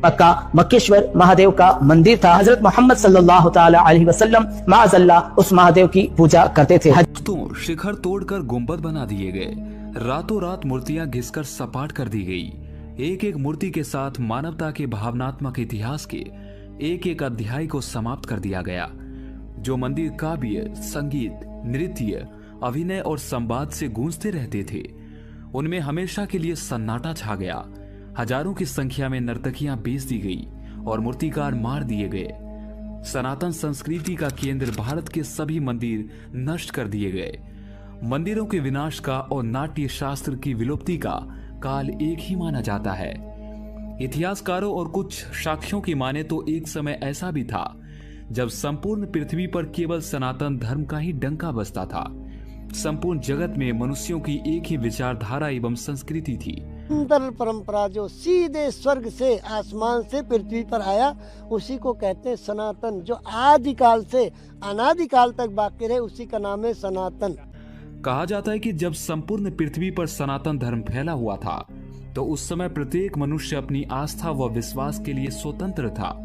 पक्का मक्केश्वर महादेव का मंदिर था। हजरत मोहम्मद सल्लल्लाहु ताला अलैहि वसल्लम माअज़ल्लाह उस महादेव की पूजा करते थे। तो शिखर तोड़कर गुंबद बना दिए गए, रातों रात मूर्तियां घिसकर सपाट कर दी गई। एक एक मूर्ति के साथ मानवता के भावनात्मक इतिहास के एक एक अध्याय को समाप्त कर दिया गया। जो मंदिर काव्य, संगीत, नृत्य, अभिनय और संवाद से गूंजते रहते थे, उनमें हमेशा के लिए सन्नाटा छा गया। हजारों की संख्या में नर्तकियां बेच दी गई और मूर्तिकार मार दिए गए। सनातन संस्कृति का केंद्र भारत के सभी मंदिर नष्ट कर दिए गए। मंदिरों के विनाश का और नाट्य शास्त्र की विलुप्ति का काल एक ही माना जाता है। इतिहासकारों और कुछ साक्ष्यों की माने तो एक समय ऐसा भी था जब संपूर्ण पृथ्वी पर केवल सनातन धर्म का ही डंका बजता था। संपूर्ण जगत में मनुष्यों की एक ही विचारधारा एवं संस्कृति थी। सुंदर परंपरा जो सीधे स्वर्ग से, आसमान से पृथ्वी पर आया, उसी को कहते हैं सनातन। जो आदिकाल से अनादिकाल तक बाकी रहे, उसी का नाम है सनातन। कहा जाता है कि जब संपूर्ण पृथ्वी पर सनातन धर्म फैला हुआ था, तो उस समय प्रत्येक मनुष्य अपनी आस्था व विश्वास के लिए स्वतंत्र था।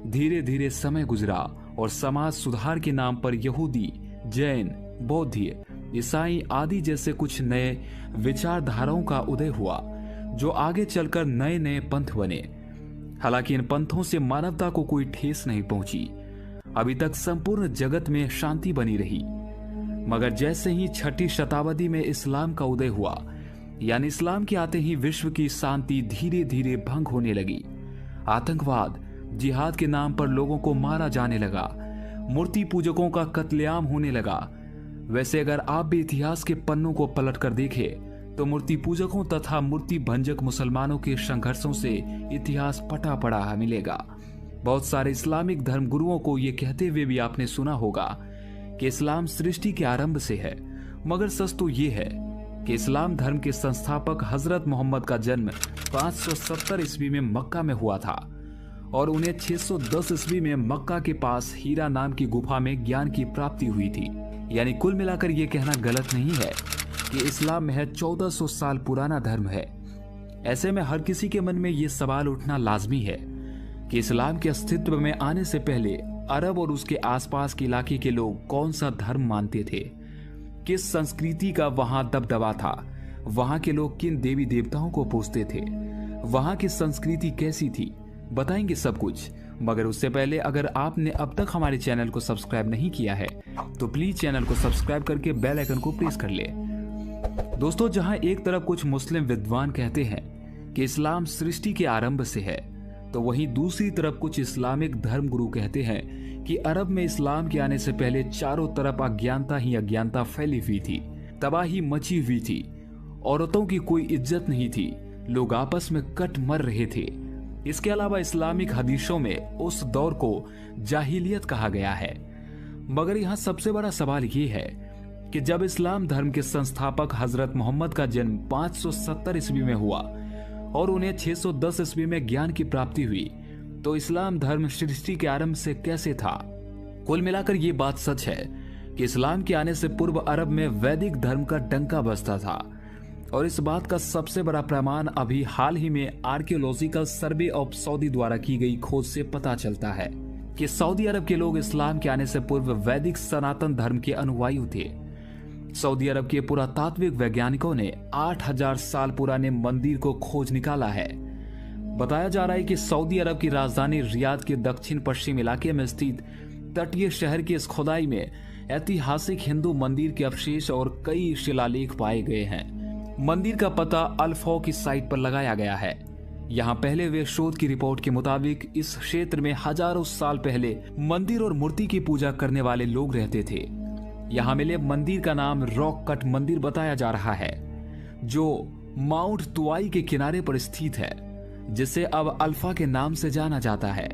धीरे धीरे समय गुजरा और समाज सुधार के नाम पर यहूदी, जैन, बौद्ध, ईसाई आदि जैसे कुछ नए विचारधाराओं का उदय हुआ, जो आगे चलकर नए नए पंथ बने। हालांकि इन पंथों से मानवता को कोई ठेस नहीं पहुंची। अभी तक संपूर्ण जगत में शांति बनी रही, मगर जैसे ही 6वीं शताब्दी में इस्लाम का उदय हुआ, यानी इस्लाम के आते ही विश्व की शांति धीरे धीरे भंग होने लगी। आतंकवाद, जिहाद के नाम पर लोगों को मारा जाने लगा, मूर्ति पूजकों का कत्लेआम होने लगा। वैसे अगर आप भी इतिहास के पन्नों को पलट कर देखें तो मूर्ति पूजकों तथा मूर्ति भंजक मुसलमानों के संघर्षों से इतिहास पटा पड़ा मिलेगा। बहुत सारे इस्लामिक धर्म गुरुओं को ये कहते हुए भी आपने सुना होगा कि इस्लाम सृष्टि के आरंभ से है, मगर सच तो ये है कि इस्लाम धर्म के संस्थापक हजरत मोहम्मद का जन्म 570 ईस्वी में मक्का में हुआ था और उन्हें 610 ईस्वी में मक्का के पास हीरा नाम की गुफा में ज्ञान की प्राप्ति हुई थी। यानी कुल मिलाकर यह कहना गलत नहीं है कि इस्लाम महज 1400 साल पुराना धर्म है। ऐसे में हर किसी के मन में यह सवाल उठना लाजमी है कि इस्लाम के अस्तित्व में आने से पहले अरब और उसके आसपास के इलाके के लोग कौन सा धर्म मानते थे, किस संस्कृति का वहां दबदबा था, वहां के लोग किन देवी देवताओं को पूजते थे, वहां की संस्कृति कैसी थी, बताएंगे सब कुछ। मगर उससे पहले अगर आपने अब तक हमारे चैनल को सब्सक्राइब नहीं किया है तो प्लीज चैनल को सब्सक्राइब करके बेल आइकन को प्रेस कर ले। दोस्तों, जहां एक तरफ कुछ मुस्लिम विद्वान कहते हैं कि इस्लाम सृष्टि के आरंभ से है, तो वहीं दूसरी तरफ कुछ इस्लामिक धर्म गुरु कहते हैं कि अरब में इस्लाम के आने से पहले चारों तरफ अज्ञानता ही अज्ञानता फैली हुई थी, तबाही मची हुई थी, औरतों की कोई इज्जत नहीं थी, लोग आपस में कट मर रहे थे। इसके अलावा इस्लामिक हदीसों में उस दौर को जाहिलियत कहा गया है। मगर यहाँ सबसे बड़ा सवाल ये है कि जब इस्लाम धर्म के संस्थापक हजरत मोहम्मद का जन्म 570 ईस्वी में हुआ और उन्हें 610 ईस्वी में ज्ञान की प्राप्ति हुई, तो इस्लाम धर्म सृष्टि के आरंभ से कैसे था? कुल मिलाकर ये बात सच है कि इस्लाम के आने से पूर्व अरब में वैदिक धर्म का डंका बजता था और इस बात का सबसे बड़ा प्रमाण अभी हाल ही में आर्कियोलॉजिकल सर्वे ऑफ सऊदी द्वारा की गई खोज से पता चलता है कि सऊदी अरब के लोग इस्लाम के आने से पूर्व वैदिक सनातन धर्म के अनुयायी थे। सऊदी अरब के पुरातात्विक वैज्ञानिकों ने 8000 साल पुराने मंदिर को खोज निकाला है। बताया जा रहा है कि सऊदी अरब की राजधानी रियाद के दक्षिण पश्चिम इलाके में स्थित तटीय शहर की इस खुदाई में ऐतिहासिक हिंदू मंदिर के अवशेष और कई शिलालेख पाए गए हैं। मंदिर का पता अल्फो की साइट पर लगाया गया है। यहाँ पहले हुए शोध की रिपोर्ट के मुताबिक इस क्षेत्र में हजारों साल पहले मंदिर और मूर्ति की पूजा करने वाले लोग रहते थे। यहाँ मिले मंदिर का नाम रॉक कट मंदिर बताया जा रहा है, जो माउंट तुआई के किनारे पर स्थित है, जिसे अब अल्फा के नाम से जाना जाता है।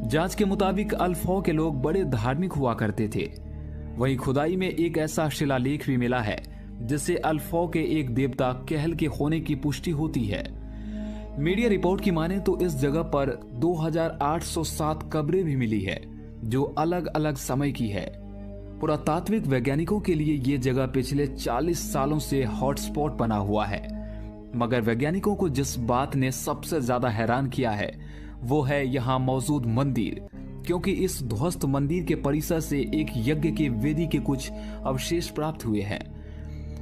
जांच के मुताबिक अल्फो के लोग बड़े धार्मिक हुआ करते थे। वहीं खुदाई में एक ऐसा शिलालेख भी मिला है जिससे अल्फो के एक देवता कहल के होने की पुष्टि होती है। मीडिया रिपोर्ट की माने तो इस जगह पर 2807 कब्रें भी मिली है, जो अलग अलग समय की है। पुरातात्विक वैज्ञानिकों के लिए ये जगह पिछले 40 सालों से हॉटस्पॉट बना हुआ है। मगर वैज्ञानिकों को जिस बात ने सबसे ज्यादा हैरान किया है वो है यहाँ मौजूद मंदिर, क्योंकि इस ध्वस्त मंदिर के परिसर से एक यज्ञ के वेदी के कुछ अवशेष प्राप्त हुए हैं।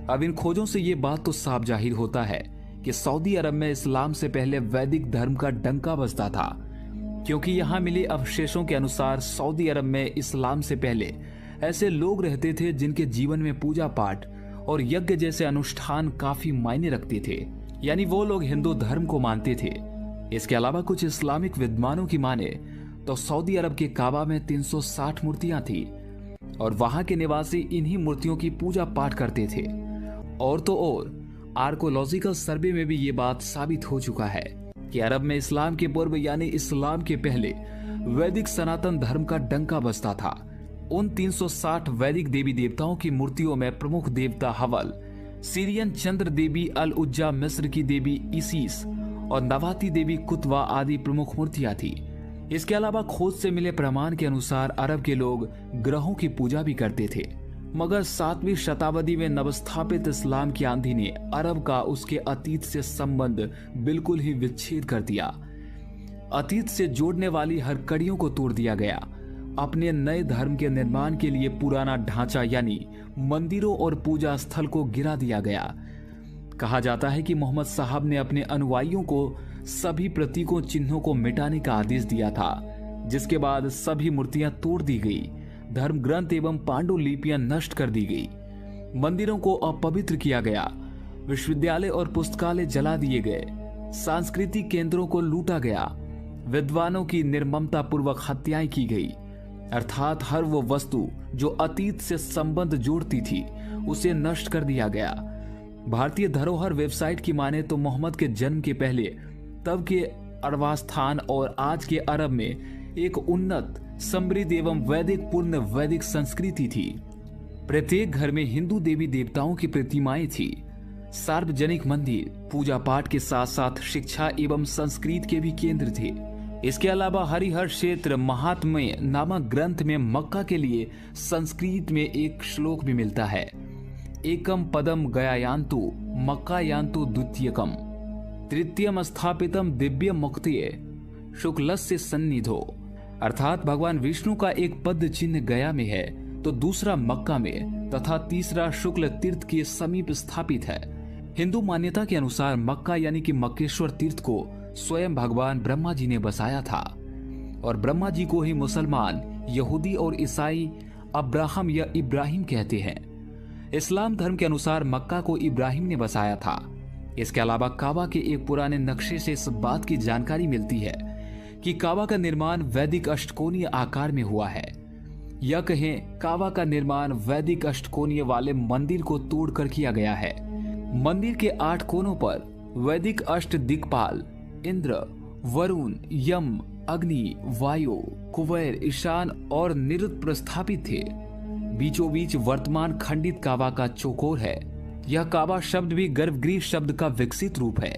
अब इन खोजों से ये बात तो साफ जाहिर होता है कि सऊदी अरब में इस्लाम से पहले वैदिक धर्म का डंका बजता था, क्योंकि यहाँ मिले अवशेषों के अनुसार सऊदी अरब में इस्लाम से पहले ऐसे लोग रहते थे जिनके जीवन में पूजा पाठ और यज्ञ जैसे अनुष्ठान काफी मायने रखते थे, यानी वो लोग हिंदू धर्म को मानते थे। इसके अलावा कुछ इस्लामिक विद्वानों की माने तो सऊदी अरब के काबा में 360 मूर्तियां थी और वहां के निवासी इन्हीं मूर्तियों की पूजा पाठ करते थे। और तो और आर्कोलॉजिकल सर्वे में भी ये बात साबित हो चुका है कि अरब में इस्लाम के पूर्व यानी इस्लाम के पहले वैदिक सनातन धर्म का डंका बजता था। उन 360 वैदिक देवी देवताओं की मूर्तियों में प्रमुख देवता हवल, सीरियन चंद्र देवी अल उज्जा, मिस्र की देवी इसीस और नवाती देवी कुतवा आदि प्रमुख मूर्तियां थी। इसके अलावा खोज से मिले प्रमाण के अनुसार अरब के लोग ग्रहों की पूजा भी करते थे, मगर 7वीं शताब्दी में नवस्थापित इस्लाम की आंधी ने अरब का उसके अतीत से संबंध बिल्कुल ही विच्छेद कर दिया। अतीत से जोड़ने वाली हर कड़ियों को तोड़ दिया गया। अपने नए धर्म के निर्माण के लिए पुराना ढांचा यानी मंदिरों और पूजा स्थल को गिरा दिया गया। कहा जाता है कि मोहम्मद साहब ने अपने अनुयायियों को सभी प्रतीकों चिन्हों को मिटाने का आदेश दिया था, जिसके बाद सभी मूर्तियां तोड़ दी गई, धर्म ग्रंथ एवं पांडुलिपियां नष्ट कर दी गई, मंदिरों को अपवित्र किया गया, विश्वविद्यालय और पुस्तकालय जला दिए गए, सांस्कृतिक केंद्रों को लूटा गया, विद्वानों की निर्ममता पूर्वक हत्याएं की गई, अर्थात हर वो वस्तु जो अतीत से संबंध जोड़ती थी उसे नष्ट कर दिया गया। भारतीय धरोहर वेबसाइट की माने तो मोहम्मद के जन्म के पहले तब के अरवास्थान और आज के अरब में एक उन्नत, समृद्ध एवं वैदिक पूर्ण वैदिक संस्कृति थी। प्रत्येक घर में हिंदू देवी देवताओं की प्रतिमाएं थी। सार्वजनिक मंदिर पूजा पाठ के साथ साथ शिक्षा एवं संस्कृत के भी केंद्र थे। इसके अलावा हरिहर क्षेत्र महात्म्य नामक ग्रंथ में मक्का के लिए संस्कृत में एक श्लोक भी मिलता है, एकम पदम गयायान्तु मक्कायान्तु द्वितीयकम तृतीयम स्थापितम दिव्य मुक्तिये शुक्लस्य सन्निधो। अर्थात भगवान विष्णु का एक पद चिन्ह गया में है तो दूसरा मक्का में तथा तीसरा शुक्ल तीर्थ के समीप स्थापित है। हिंदू मान्यता के अनुसार मक्का यानी कि मक्केश्वर तीर्थ को स्वयं भगवान ब्रह्मा जी ने बसाया था और ब्रह्मा जी को ही मुसलमान, यहूदी और ईसाई अब्राहम या इब्राहिम कहते हैं। इस्लाम धर्म के अनुसार मक्का को इब्राहिम ने बसाया था। इसके अलावा काबा के एक पुराने नक्शे से इस बात की जानकारी मिलती है कि काबा का निर्माण वैदिक अष्टकोणीय आकार में हुआ है, या कहें काबा का निर्माण वैदिक अष्टकोणीय वाले मंदिर को तोड़कर किया गया है। मंदिर के 8 कोनों पर वैदिक अष्ट दिक्पाल इंद्र, वरुण, यम, अग्नि, वायु, कुबेर, ईशान और निरुक्त प्रस्थापित थे। बीचों बीच वर्तमान खंडित काबा का चौकोर है। यह काबा शब्द भी गर्भगृह शब्द का विकसित रूप है।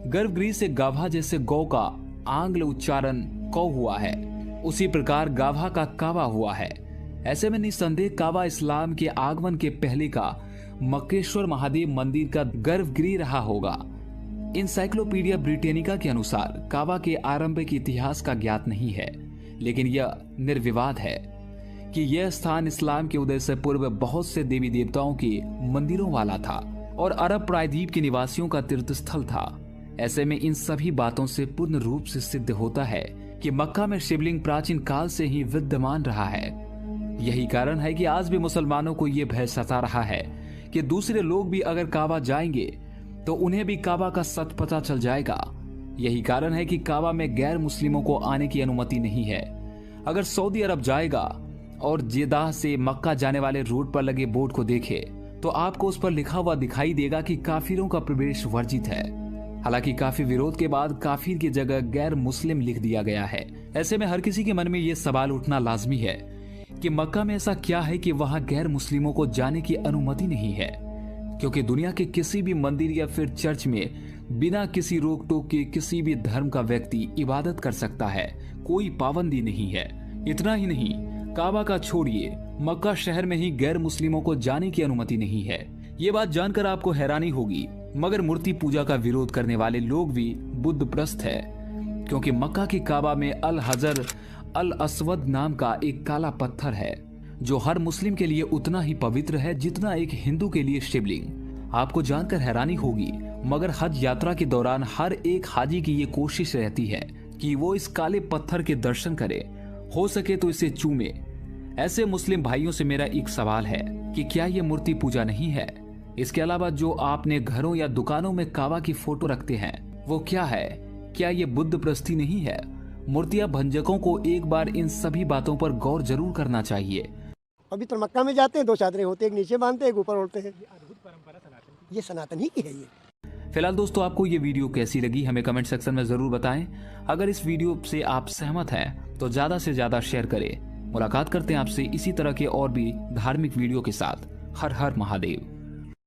गर्भगृह से गाभा जैसे गौ का आंग्ल उच्चारण कौ हुआ है, उसी प्रकार गाभा का काबा हुआ है। ऐसे में निसंदेह काबा इस्लाम के आगमन के पहले का मक्केश्वर महादेव मंदिर का गर्भगृह रहा होगा। इंसाइक्लोपीडिया ब्रिटेनिका के अनुसार काबा के आरंभिक इतिहास का ज्ञात नहीं है, लेकिन यह निर्विवाद है कि यह स्थान इस्लाम के उदय से पूर्व बहुत से देवी देवताओं के मंदिरों वाला था और अरब प्रायद्वीप के निवासियों का तीर्थ स्थल था। ऐसे में इन सभी बातों से पूर्ण रूप से सिद्ध होता है कि मक्का में शिवलिंग प्राचीन काल से ही विद्यमान रहा है। यही कारण है कि आज भी मुसलमानों को यह भय सता रहा है कि दूसरे लोग भी अगर काबा जाएंगे तो उन्हें भी काबा का सच पता चल जाएगा। यही कारण है कि काबा में गैर मुस्लिमों को आने की अनुमति नहीं है। अगर सऊदी अरब जाएगा और जेदाह से मक्का जाने वाले रूट पर लगे बोर्ड को देखे तो आपको उस पर लिखा हुआ दिखाई देगा कि काफिरों का प्रवेश वर्जित है। हालांकि काफी विरोध के बाद काफिर की जगह गैर मुस्लिम लिख दिया गया है। ऐसे में हर किसी के मन में ये सवाल उठना लाजमी है कि मक्का में ऐसा क्या है कि वहां गैर मुस्लिमों को जाने की अनुमति नहीं है, क्योंकि दुनिया के किसी भी मंदिर या फिर चर्च में बिना किसी रोक टोक के किसी भी धर्म का व्यक्ति इबादत कर सकता है, कोई पाबंदी नहीं है। इतना ही नहीं, काबा का छोड़िए मक्का शहर में ही गैर मुस्लिमों को जाने की अनुमति नहीं है। ये बात जानकर आपको हैरानी होगी मगर मूर्ति पूजा का विरोध करने वाले लोग भी बुद्ध प्रस्त है, क्योंकि मक्का की काबा में अल हजर अल अस्वद नाम का एक काला पत्थर है जो हर मुस्लिम के लिए उतना ही पवित्र है जितना एक हिंदू के लिए शिवलिंग। आपको जानकर हैरानी होगी, मगर हज यात्रा के दौरान हर एक हाजी की ये कोशिश रहती है कि वो इस काले पत्थर के दर्शन करे, हो सके तो इसे चूमे। ऐसे मुस्लिम भाइयों से मेरा एक सवाल है कि क्या ये मूर्ति पूजा नहीं है? इसके अलावा जो आपने घरों या दुकानों में काबा की फोटो रखते हैं वो क्या है? क्या ये बुद्ध प्रस्ती नहीं है? मूर्तियां भंजकों को एक बार इन सभी बातों पर गौर जरूर करना चाहिए। पवित्र मक्का में जाते हैं, 2 चादरें होती हैं, एक नीचे बांधते हैं, एक ऊपर ओढ़ते हैं। ये सनातन ही की है ये। फिलहाल दोस्तों, आपको ये वीडियो कैसी लगी हमें कमेंट सेक्शन में जरूर बताएं। अगर इस वीडियो से आप सहमत हैं तो ज्यादा से ज्यादा शेयर करें। मुलाकात करते हैं आपसे इसी तरह के और भी धार्मिक वीडियो के साथ। हर हर महादेव।